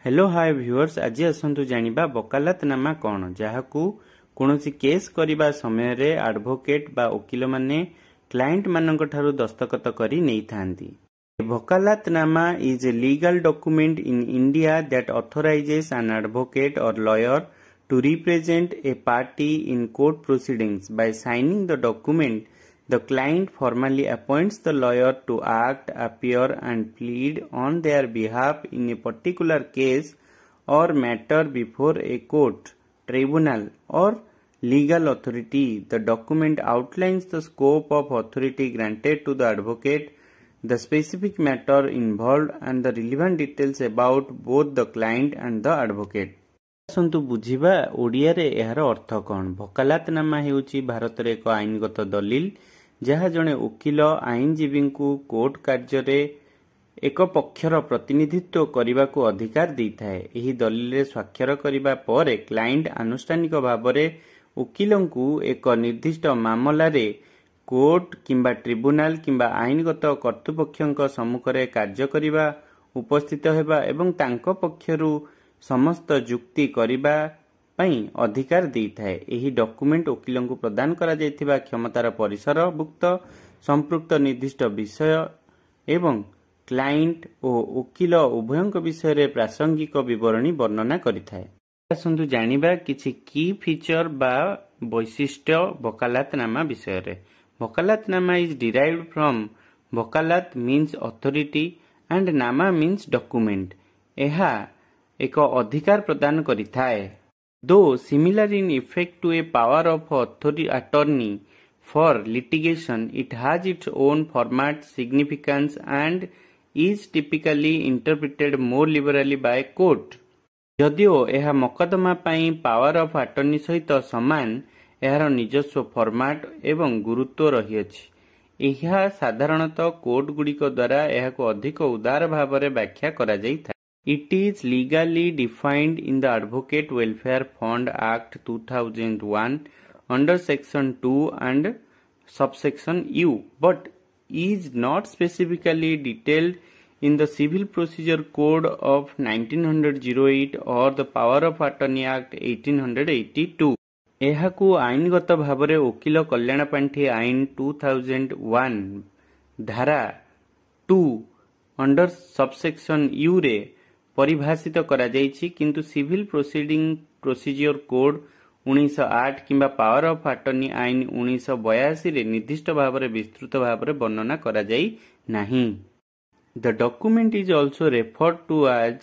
Hello hi viewers, आज आसतु जानिबा वकालतनामा कौन, जहाकू कोनोसी केस करिबा समय रे एडवोकेट बा वकील माने क्लाइंट मानक ठारू दस्तखत करी नहीं थांती। Vakalatnama is a legal document in India that authorises an advocate or lawyer to represent a party in court proceedings. By signing the document, the client formally appoints the lawyer to act, appear and plead on their behalf in a particular case or matter before a court, tribunal or legal authority. The document outlines the scope of authority granted to the advocate, the specific matter involved and the relevant details about both the client and the advocate. आसतु बुझिबा ओडिया रे एहार अर्थ कौन। वकालतनामा हेउची भारत रे एक आईनगत दलिल जहाँ जड़े वकिल आईनजीवी को कोर्ट कार्य एक पक्षर प्रतिनिधित्व करने को अधिकार दे थाए। एही दलिल स्वाक्षर करिबा परे क्लाइंट आनुष्ठानिक भाव में वकिल को एक निर्दिष्ट मामला रे कोर्ट किंबा ट्रिब्यूनाल किंबा आईनगत कर्तृपक्षों सम्मुखें कार्य करिबा, उपस्थित हेबा एवं तांको पक्षरु समस्त जुक्ति करिबा पई अधिकार दे थाए। एही डॉक्यूमेंट वकील को प्रदान करा जायथिबा क्षमतार परिसरभुक्त संपृक्त निर्दिष्ट विषय एवं क्लाइंट और वकील उभयंक विषय रे प्रासंगिक विवरणी वर्णना करिथाए। आसंतु जानिबा किछि की फीचर बा वैशिष्ट्य वकालतनामा विषय रे। वकालतनामा इज डिराइव्ड फ्रॉम वकालत मीन्स अथॉरिटी एंड नामा मीन्स डॉक्यूमेंट। एहा एक अधिकार प्रदान करिथाए। Though similar in effect to a power of attorney for litigation, it has its own format, significance and is typically interpreted more liberally by court. जदिओ यह मकदमा पाई power of attorney सहित समान, यार निजस्व format एवं गुरुत्व रहिअछि। यह साधारणतः कोर्ट गुड़िक द्वारा यहाको अधिक उदार भाव में व्याख्या करा जाइथा। It is legally defined in the Advocate Welfare Fund Act 2001 under Section 2 and subsection U, but is not specifically detailed in the Civil Procedure Code of 1908 or the Power of Attorney Act 1882. एहाकु आईनगत Bhavre वकील कल्याण पांठी आईन 2001 धारा 2 under subsection you रे परिभाषित करा जायछि, किंतु civil procedure code 1908 किंबा power of attorney आईन 1982 रे निर्दिष्ट भाव में विस्तृत भाव में वर्णना करा जाई नाही। The document is also referred to as